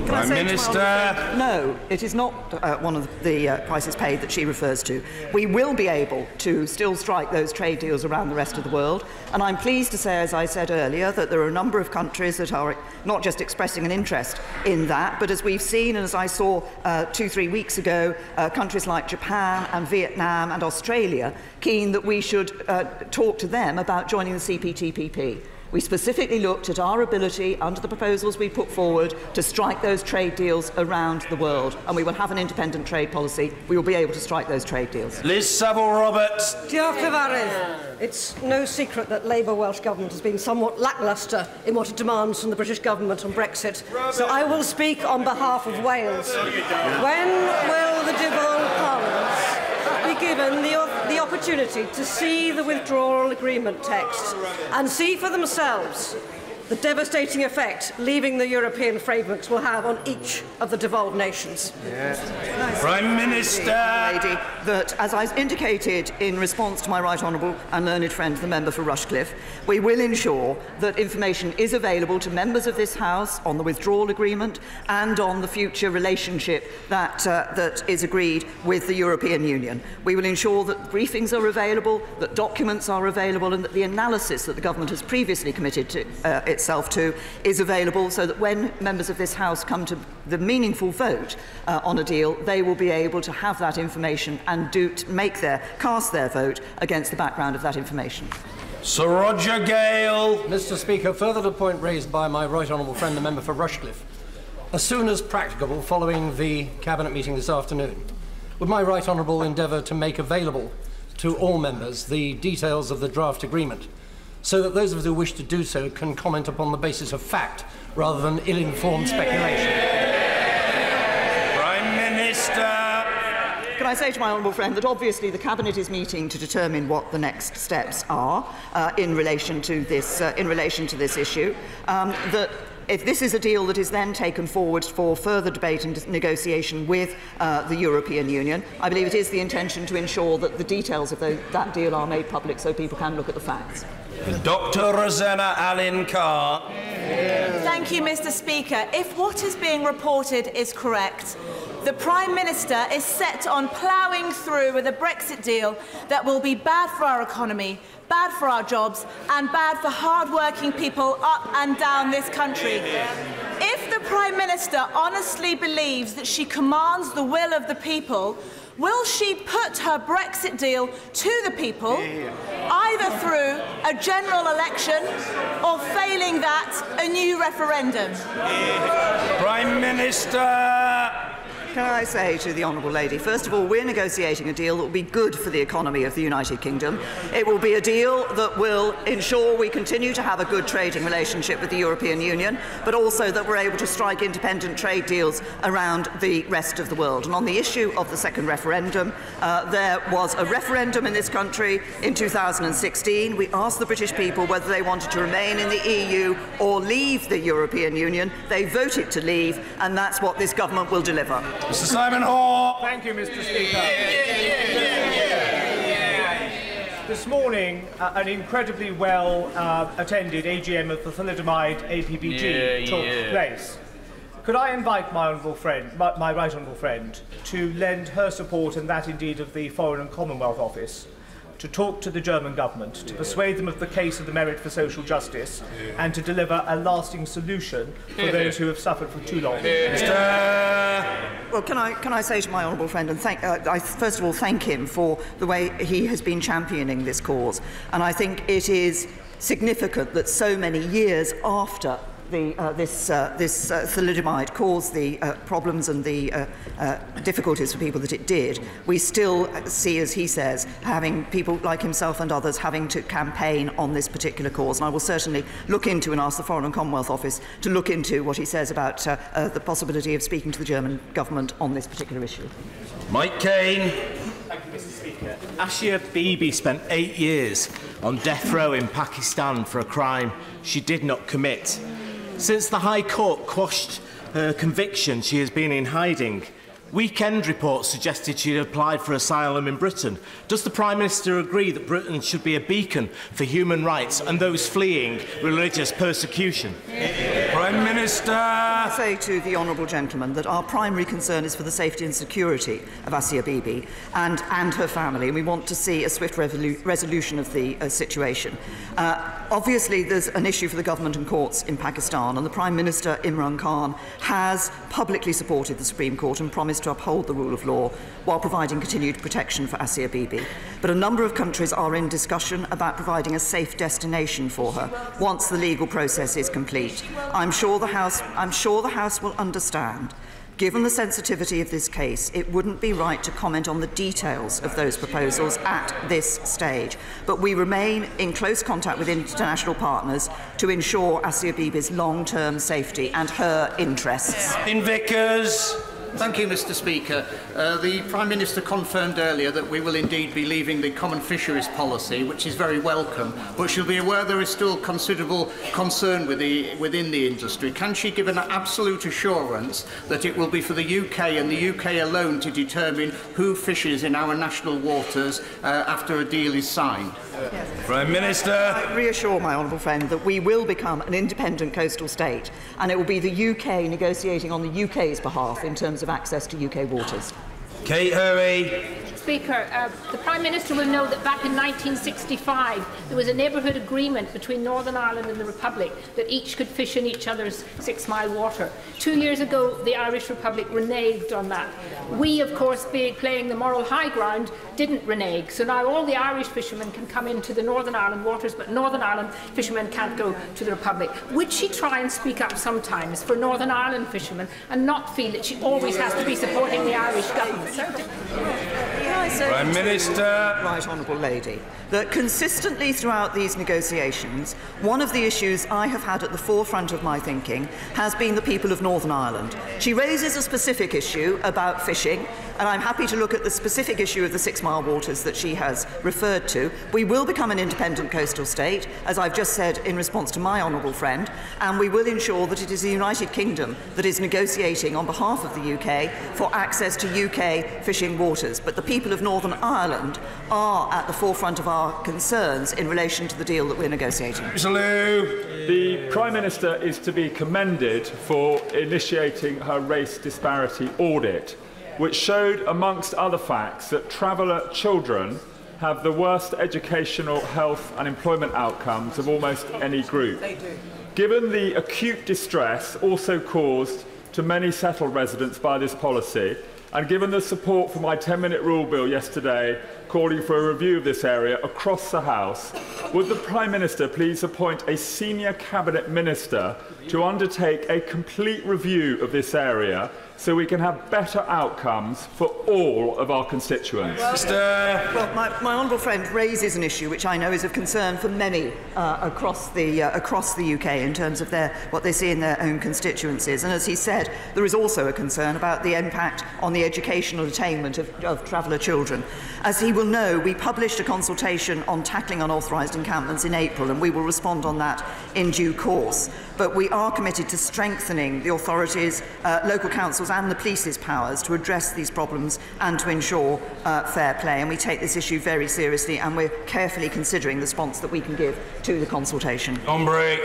Prime Minister. No, it is not one of the prices paid that she refers to. We will be able to still strike those trade deals around the rest of the world, and I'm pleased to say, as I said earlier, that there are a number of countries that are not just expressing an interest in that, but as we've seen and as I saw 2-3 weeks ago, countries like Japan and Vietnam and Australia keen that we should talk to them about joining the CPTPP. We specifically looked at our ability, under the proposals we put forward, to strike those trade deals around the world, and we will have an independent trade policy. We will be able to strike those trade deals. Liz Saville-Roberts. Diolch yn fawr. It's no secret that Labour Welsh Government has been somewhat lacklustre in what it demands from the British Government on Brexit, so I will speak on behalf of Wales. When will the devolved Parliaments be given the opportunity to see the withdrawal agreement text and see for themselves the devastating effect leaving the European frameworks will have on each of the devolved nations? Prime Minister. Lady, that, as I indicated in response to my right honourable and learned friend, the member for Rushcliffe, we will ensure that information is available to members of this House on the withdrawal agreement and on the future relationship that is agreed with the European Union. We will ensure that briefings are available, that documents are available, and that the analysis that the government has previously committed to itself to is available, so that when members of this House come to the meaningful vote on a deal, they will be able to have that information and cast their vote against the background of that information. Sir Roger Gale. Mr. Speaker, further to the point raised by my right honourable friend, the member for Rushcliffe, as soon as practicable following the Cabinet meeting this afternoon, would my right honourable endeavour to make available to all members the details of the draft agreement, so that those of us who wish to do so can comment upon the basis of fact rather than ill-informed speculation? Prime Minister. Can I say to my honourable friend that obviously the Cabinet is meeting to determine what the next steps are in relation to this issue. That if this is a deal that is then taken forward for further debate and negotiation with the European Union, I believe it is the intention to ensure that the details of that deal are made public so people can look at the facts. Dr. Rosanna Allen-Carr. Thank you, Mr. Speaker. If what is being reported is correct, the Prime Minister is set on ploughing through with a Brexit deal that will be bad for our economy, bad for our jobs, and bad for hard-working people up and down this country. If the Prime Minister honestly believes that she commands the will of the people, will she put her Brexit deal to the people, either through a general election or, failing that, a new referendum? Prime Minister. Can I say to the honourable lady, first of all, we're negotiating a deal that will be good for the economy of the United Kingdom. It will be a deal that will ensure we continue to have a good trading relationship with the European Union, but also that we're able to strike independent trade deals around the rest of the world. And on the issue of the second referendum, there was a referendum in this country in 2016. We asked the British people whether they wanted to remain in the EU or leave the European Union. They voted to leave, and that's what this government will deliver. Mr. Simon Hoare. Thank you, Mr. Speaker. This morning, an incredibly well attended AGM of the thalidomide APPG took place. Could I invite my honourable friend, my right honourable friend, to lend her support and that indeed of the Foreign and Commonwealth Office to talk to the German government, to persuade them of the case of the merit for social justice, and to deliver a lasting solution for those who have suffered for too long. Well, can I say to my honourable friend, and I first of all thank him for the way he has been championing this cause, and I think it is significant that so many years after this thalidomide caused the problems and the difficulties for people that it did, we still see, as he says, having people like himself and others having to campaign on this particular cause. And I will certainly look into and ask the Foreign and Commonwealth Office to look into what he says about the possibility of speaking to the German government on this particular issue. Mike Kane. Thank you, Mr. Speaker. Asia Bibi spent 8 years on death row in Pakistan for a crime she did not commit. Since the High Court quashed her conviction, she has been in hiding. Weekend reports suggested she had applied for asylum in Britain. Does the Prime Minister agree that Britain should be a beacon for human rights and those fleeing religious persecution? Prime Minister! I say to the honourable gentleman that our primary concern is for the safety and security of Asia Bibi and her family, and we want to see a swift resolution of the situation. Obviously, there's an issue for the government and courts in Pakistan, and the Prime Minister, Imran Khan, has publicly supported the Supreme Court and promised to uphold the rule of law while providing continued protection for Asia Bibi. But a number of countries are in discussion about providing a safe destination for her once the legal process is complete. I'm sure the House will understand. Given the sensitivity of this case, it wouldn't be right to comment on the details of those proposals at this stage. But we remain in close contact with international partners to ensure Asia Bibi's long-term safety and her interests. In Vickers. Thank you, Mr. Speaker. The Prime Minister confirmed earlier that we will indeed be leaving the common fisheries policy, which is very welcome, but she'll be aware there is still considerable concern within the industry. Can she give an absolute assurance that it will be for the UK and the UK alone to determine who fishes in our national waters after a deal is signed? Yes. Prime Minister. I reassure my honourable friend that we will become an independent coastal state, and it will be the UK negotiating on the UK's behalf in terms of access to UK waters. Kate Hurry. Speaker, the Prime Minister will know that back in 1965 there was a neighbourhood agreement between Northern Ireland and the Republic that each could fish in each other's 6-mile water. 2 years ago the Irish Republic reneged on that. We, of course, playing the moral high ground, didn't renege. So now all the Irish fishermen can come into the Northern Ireland waters, but Northern Ireland fishermen can't go to the Republic. Would she try and speak up sometimes for Northern Ireland fishermen and not feel that she always has to be supporting the Irish government? Prime Minister. Right Honourable Lady, that consistently throughout these negotiations, one of the issues I have had at the forefront of my thinking has been the people of Northern Ireland. She raises a specific issue about fishing, and I'm happy to look at the specific issue of the 6-mile waters that she has referred to. We will become an independent coastal state, as I've just said in response to my honourable friend, and we will ensure that it is the United Kingdom that is negotiating on behalf of the UK for access to UK fishing waters. But the people of Northern Ireland are at the forefront of our concerns in relation to the deal that we're negotiating. The Prime Minister is to be commended for initiating her race disparity audit, which showed, amongst other facts, that traveller children have the worst educational, health and employment outcomes of almost any group. They do. Given the acute distress also caused to many settled residents by this policy, and given the support for my 10-minute rule bill yesterday calling for a review of this area across the House, would the Prime Minister please appoint a senior Cabinet Minister to undertake a complete review of this area so we can have better outcomes for all of our constituents? Well, my honourable friend raises an issue which I know is of concern for many across the UK in terms of what they see in their own constituencies. And as he said, there is also a concern about the impact on the educational attainment of traveller children. As he will know, we published a consultation on tackling unauthorised encampments in April, and we will respond on that in due course. But we are committed to strengthening the authorities, local councils and the police's powers to address these problems and to ensure fair play. And we take this issue very seriously, and we're carefully considering the response that we can give to the consultation. On break.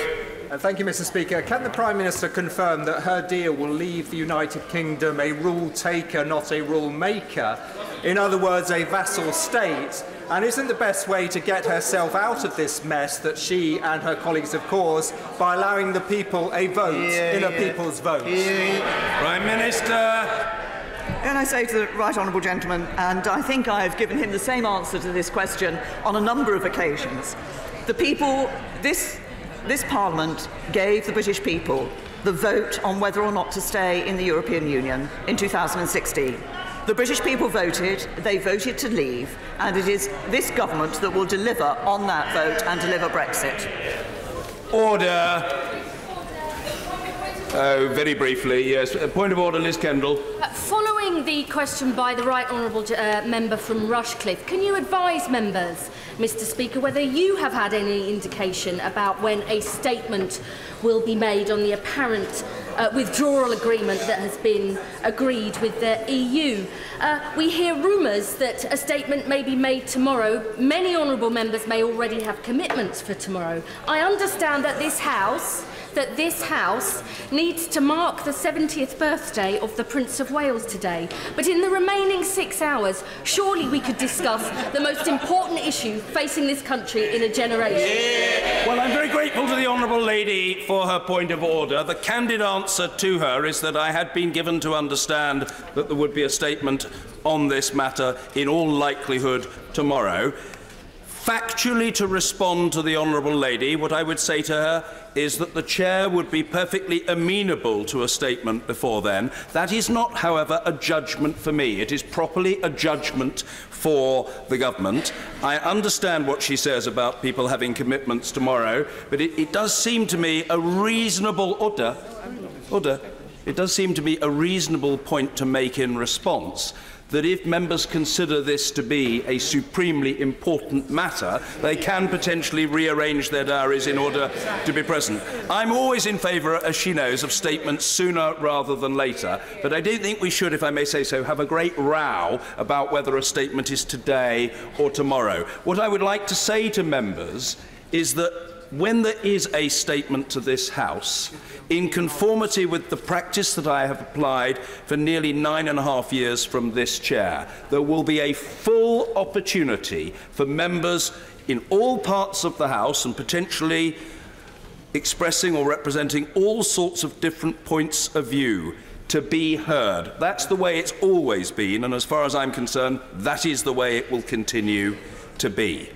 Thank you, Mr. Speaker. Can the Prime Minister confirm that her deal will leave the United Kingdom a rule taker, not a rule maker? In other words, a vassal state. And isn't the best way to get herself out of this mess that she and her colleagues have caused by allowing the people a vote in a people's vote? Prime Minister. And I say to the right honourable gentleman, and I think I've given him the same answer to this question on a number of occasions. The people, this Parliament gave the British people the vote on whether or not to stay in the European Union in 2016. The British people voted, they voted to leave, and it is this government that will deliver on that vote and deliver Brexit. Order. Oh, very briefly, yes. Point of order, Liz Kendall. Following the question by the right honourable member from Rushcliffe, can you advise members, Mr. Speaker, whether you have had any indication about when a statement will be made on the apparent withdrawal agreement that has been agreed with the EU? We hear rumours that a statement may be made tomorrow. Many honourable members may already have commitments for tomorrow. I understand that this House needs to mark the 70th birthday of the Prince of Wales today. But in the remaining 6 hours, surely we could discuss the most important issue facing this country in a generation. Yeah. Well, I'm very grateful to the honourable lady for her point of order. The candid answer to her is that I had been given to understand that there would be a statement on this matter in all likelihood tomorrow. Factually, to respond to the honourable lady, what I would say to her is that the Chair would be perfectly amenable to a statement before then. That is not, however, a judgment for me. It is properly a judgment for the government. I understand what she says about people having commitments tomorrow, but it does seem to me a reasonable It does seem to be a reasonable point to make in response, that if members consider this to be a supremely important matter, they can potentially rearrange their diaries in order to be present. I'm always in favour, as she knows, of statements sooner rather than later, but I don't think we should, if I may say so, have a great row about whether a statement is today or tomorrow. What I would like to say to members is that when there is a statement to this House, in conformity with the practice that I have applied for nearly 9.5 years from this chair, there will be a full opportunity for members in all parts of the House, and potentially expressing or representing all sorts of different points of view, to be heard. That's the way it's always been, and as far as I'm concerned, that is the way it will continue to be.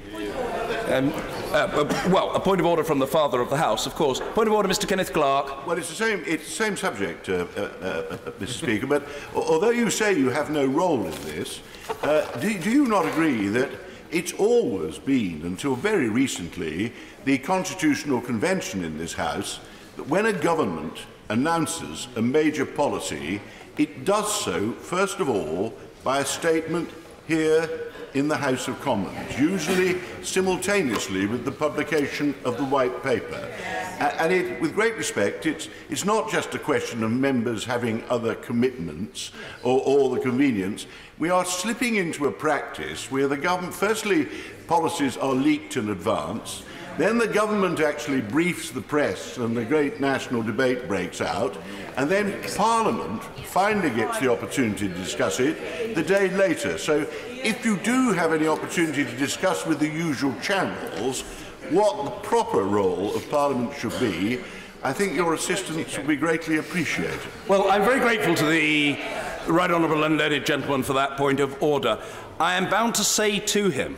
Well, a point of order from the Father of the House, of course. Point of order, Mr. Kenneth Clerk. Well, it's the same subject, Mr. Speaker, but although you say you have no role in this, do you not agree that it's always been, until very recently, the Constitutional Convention in this House, that when a government announces a major policy, it does so, first of all, by a statement here in the House of Commons, usually simultaneously with the publication of the White Paper. And with great respect, it's not just a question of members having other commitments or the convenience. We are slipping into a practice where the government, firstly, policies are leaked in advance, then the government actually briefs the press and the great national debate breaks out, and then Parliament finally gets the opportunity to discuss it the day later. So if you do have any opportunity to discuss with the usual channels what the proper role of Parliament should be, I think your assistance would be greatly appreciated. Well, I'm very grateful to the Right Honourable and Learned Gentleman for that point of order. I am bound to say to him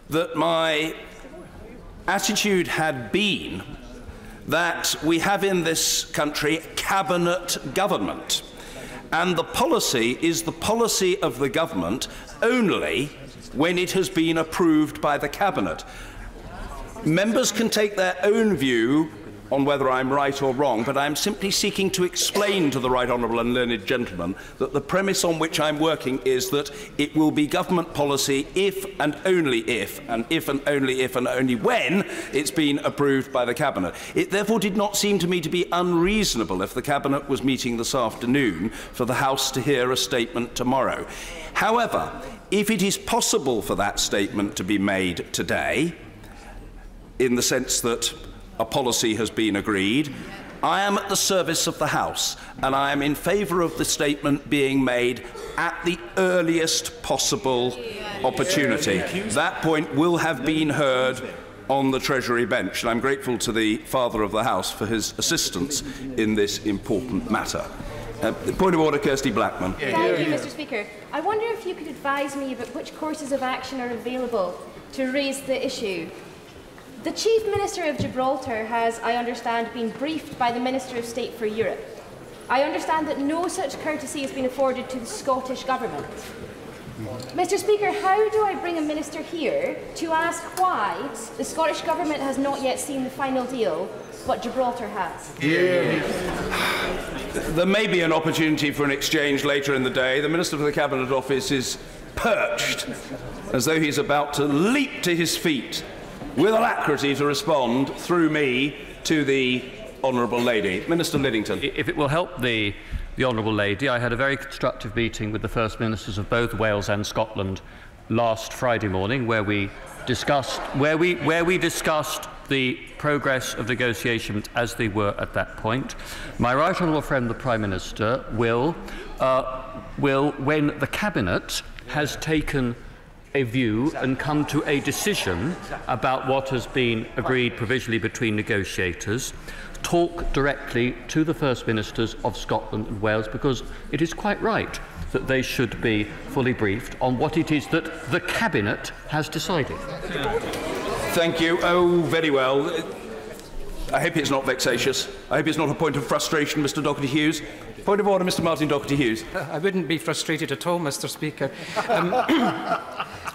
that my attitude had been that we have in this country cabinet government, and the policy is the policy of the government only when it has been approved by the cabinet. Members can take their own view on whether I'm right or wrong, but I'm simply seeking to explain to the Right Honourable and Learned Gentleman that the premise on which I'm working is that it will be government policy if and only if, and if and only if and only when it's been approved by the Cabinet. It therefore did not seem to me to be unreasonable, if the Cabinet was meeting this afternoon, for the House to hear a statement tomorrow. However, if it is possible for that statement to be made today, in the sense that a policy has been agreed. I am at the service of the House, and I am in favour of the statement being made at the earliest possible opportunity. That point will have been heard on the Treasury bench, and I'm grateful to the Father of the House for his assistance in this important matter. Point of order, Kirsty Blackman. Thank you, Mr. Speaker. I wonder if you could advise me about which courses of action are available to raise the issue. The Chief Minister of Gibraltar has, I understand, been briefed by the Minister of State for Europe. I understand that no such courtesy has been afforded to the Scottish Government. Mr. Speaker, how do I bring a minister here to ask why the Scottish Government has not yet seen the final deal, but Gibraltar has? There may be an opportunity for an exchange later in the day. The Minister for the Cabinet Office is perched as though he's about to leap to his feet with alacrity to respond through me to the Honourable Lady. Minister Lidington. If it will help the Honourable Lady, I had a very constructive meeting with the First Ministers of both Wales and Scotland last Friday morning, where we discussed the progress of negotiations as they were at that point. My right honourable friend, the Prime Minister, will, when the Cabinet has taken a view and come to a decision about what has been agreed provisionally between negotiators, talk directly to the First Ministers of Scotland and Wales, because it is quite right that they should be fully briefed on what it is that the Cabinet has decided. Thank you. Oh, very well. I hope it's not vexatious. I hope it's not a point of frustration, Mr. Doherty-Hughes. Point of order, Mr. Martin Doherty-Hughes. I wouldn't be frustrated at all, Mr. Speaker.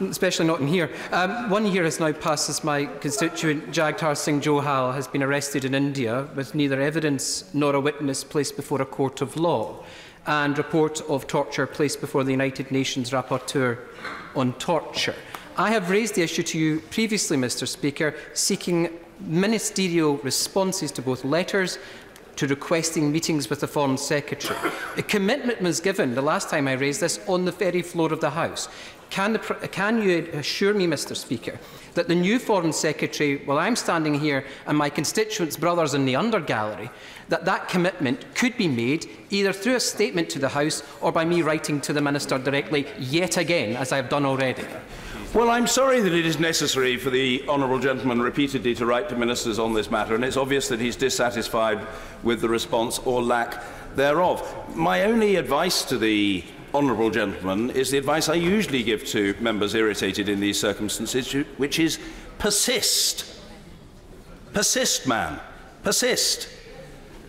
Especially not in here. 1 year has now passed since my constituent Jagtar Singh Johal has been arrested in India with neither evidence nor a witness placed before a court of law, and report of torture placed before the United Nations Rapporteur on Torture. I have raised the issue to you previously, Mr. Speaker, seeking ministerial responses to both letters to requesting meetings with the Foreign Secretary. A commitment was given the last time I raised this on the very floor of the House. Can you assure me, Mr. Speaker, that the new Foreign Secretary, while I'm standing here and my constituents' brothers in the undergallery, that commitment could be made either through a statement to the House or by me writing to the Minister directly yet again, as I have done already? Well, I'm sorry that it is necessary for the honourable gentleman repeatedly to write to ministers on this matter, and it's obvious that he's dissatisfied with the response or lack thereof. My only advice to the honourable gentleman is the advice I usually give to members irritated in these circumstances, which is persist. Persist, man. Persist.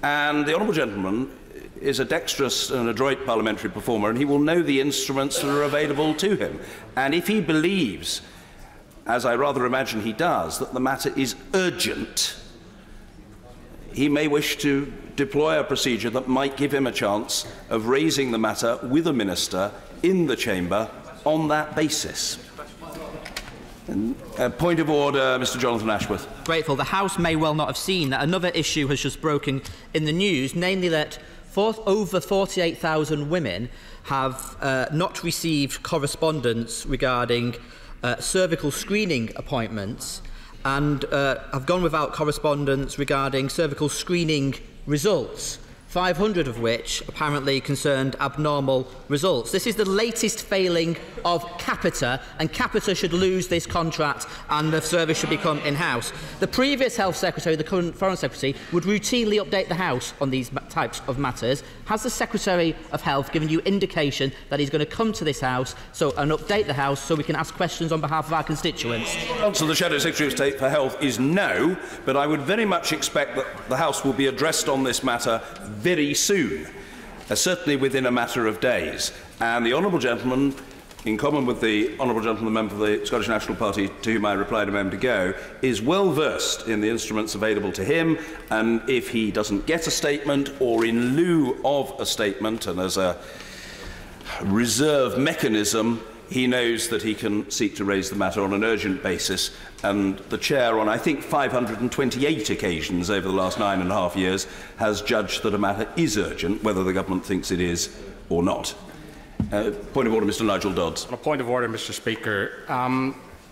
And the honourable gentleman is a dexterous and adroit parliamentary performer, and he will know the instruments that are available to him. And if he believes, as I rather imagine he does, that the matter is urgent, he may wish to deploy a procedure that might give him a chance of raising the matter with a minister in the chamber on that basis. Point of order, Mr. Jonathan Ashworth. Grateful. The House may well not have seen that another issue has just broken in the news, namely that over 48,000 women have not received correspondence regarding cervical screening appointments and have gone without correspondence regarding cervical screening results, 500 of which apparently concerned abnormal results. This is the latest failing of Capita, and Capita should lose this contract and the service should become in-house. The previous Health Secretary, the current Foreign Secretary, would routinely update the House on these types of matters. Has the Secretary of Health given you indication that he's going to come to this House and update the House so we can ask questions on behalf of our constituents? The answer to the Shadow Secretary of State for Health is no, but I would very much expect that the House will be addressed on this matter very soon, certainly within a matter of days. And the honourable gentleman, in common with the honourable gentleman, the member for the Scottish National Party, to whom I replied a moment ago, is well versed in the instruments available to him, and if he doesn't get a statement, or in lieu of a statement and as a reserve mechanism, he knows that he can seek to raise the matter on an urgent basis, and the Chair, on I think 528 occasions over the last 9.5 years, has judged that a matter is urgent, whether the government thinks it is or not. Point of order, Mr. Nigel Dodds. On a point of order, Mr. Speaker,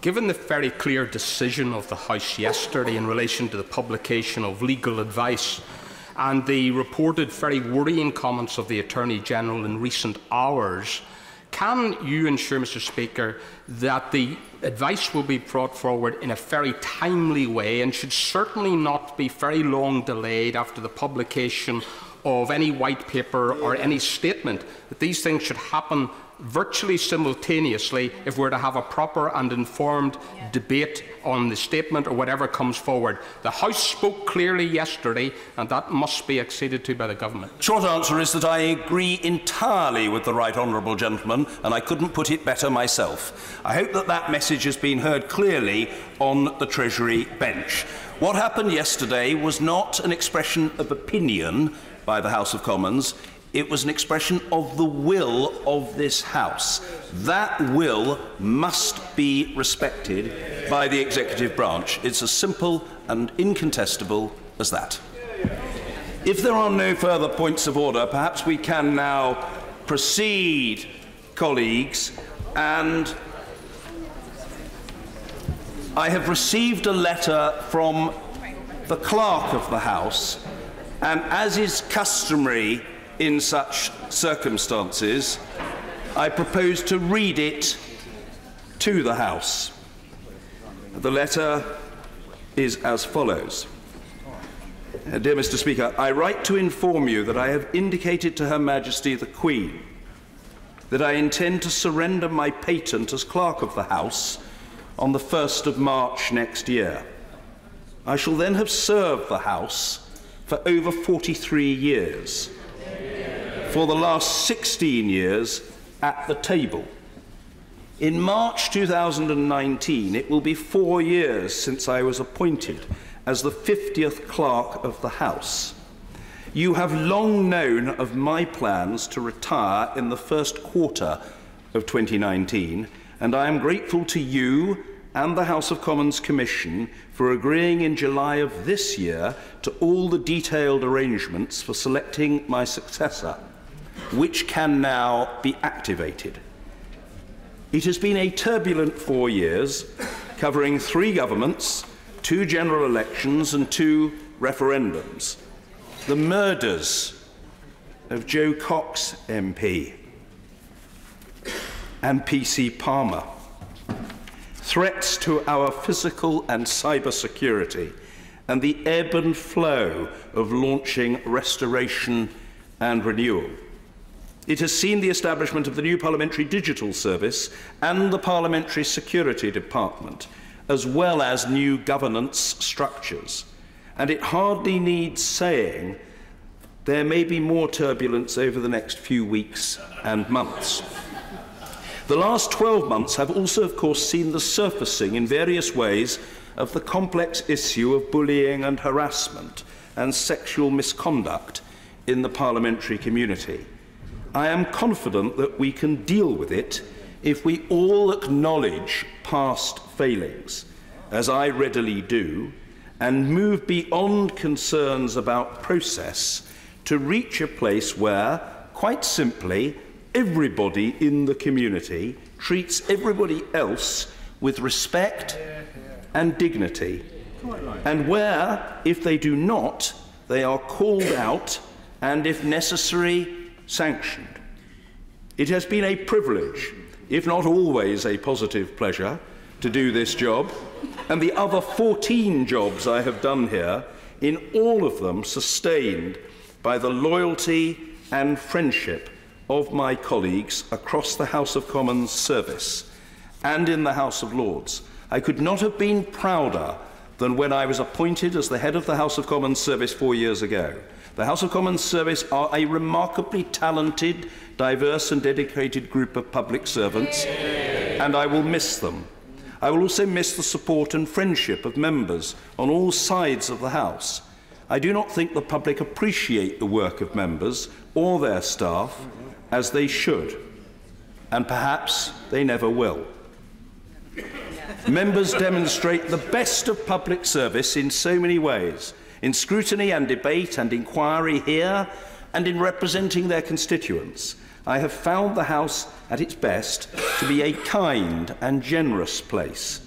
Given the very clear decision of the House yesterday in relation to the publication of legal advice and the reported very worrying comments of the Attorney-General in recent hours, can you ensure, Mr. Speaker, that the advice will be brought forward in a very timely way and should certainly not be very long delayed after the publication of any white paper or any statement, that these things should happen virtually simultaneously if we're to have a proper and informed debate on the statement or whatever comes forward? The House spoke clearly yesterday, and that must be acceded to by the Government. Short answer is that I agree entirely with the right honourable gentleman, and I couldn't put it better myself. I hope that that message has been heard clearly on the Treasury bench. What happened yesterday was not an expression of opinion by the House of Commons. It was an expression of the will of this House. That will must be respected by the executive branch. It's as simple and incontestable as that. If there are no further points of order, perhaps we can now proceed, colleagues, and I have received a letter from the Clerk of the House, and as is customary in such circumstances, I propose to read it to the House. The letter is as follows. Dear Mr. Speaker, I write to inform you that I have indicated to Her Majesty the Queen that I intend to surrender my patent as Clerk of the House on the 1st of March next year. I shall then have served the House for over 43 years. For the last 16 years at the table. In March 2019, it will be 4 years since I was appointed as the 50th Clerk of the House. You have long known of my plans to retire in the first quarter of 2019, and I am grateful to you and the House of Commons Commission for agreeing in July of this year to all the detailed arrangements for selecting my successor, which can now be activated. It has been a turbulent 4 years, covering 3 governments, 2 general elections and 2 referendums. The murders of Joe Cox MP and PC Palmer, threats to our physical and cyber security, and the ebb and flow of launching restoration and renewal. It has seen the establishment of the new Parliamentary Digital Service and the Parliamentary Security Department, as well as new governance structures. And it hardly needs saying there may be more turbulence over the next few weeks and months. The last 12 months have also, of course, seen the surfacing in various ways of the complex issue of bullying and harassment and sexual misconduct in the parliamentary community. I am confident that we can deal with it if we all acknowledge past failings, as I readily do, and move beyond concerns about process to reach a place where, quite simply, everybody in the community treats everybody else with respect and dignity, and where, if they do not, they are called out and, if necessary, sanctioned. It has been a privilege, if not always a positive pleasure, to do this job, and the other 14 jobs I have done here, in all of them sustained by the loyalty and friendship of my colleagues across the House of Commons service and in the House of Lords. I could not have been prouder than when I was appointed as the head of the House of Commons service 4 years ago. The House of Commons service are a remarkably talented, diverse and dedicated group of public servants, and I will miss them. I will also miss the support and friendship of members on all sides of the House. I do not think the public appreciate the work of members or their staff as they should, and perhaps they never will. Members demonstrate the best of public service in so many ways, in scrutiny and debate and inquiry here, and in representing their constituents. I have found the House at its best to be a kind and generous place,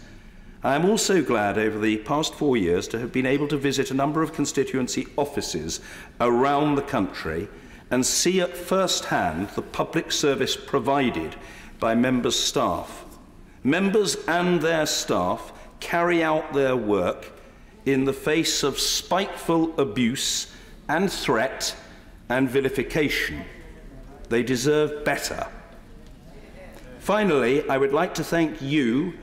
I am also glad over the past 4 years to have been able to visit a number of constituency offices around the country and see at first hand the public service provided by members' staff. Members and their staff carry out their work in the face of spiteful abuse and threat and vilification. They deserve better. Finally, I would like to thank you,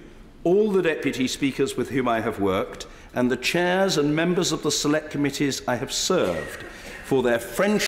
all the deputy speakers with whom I have worked, and the chairs and members of the select committees I have served for their friendship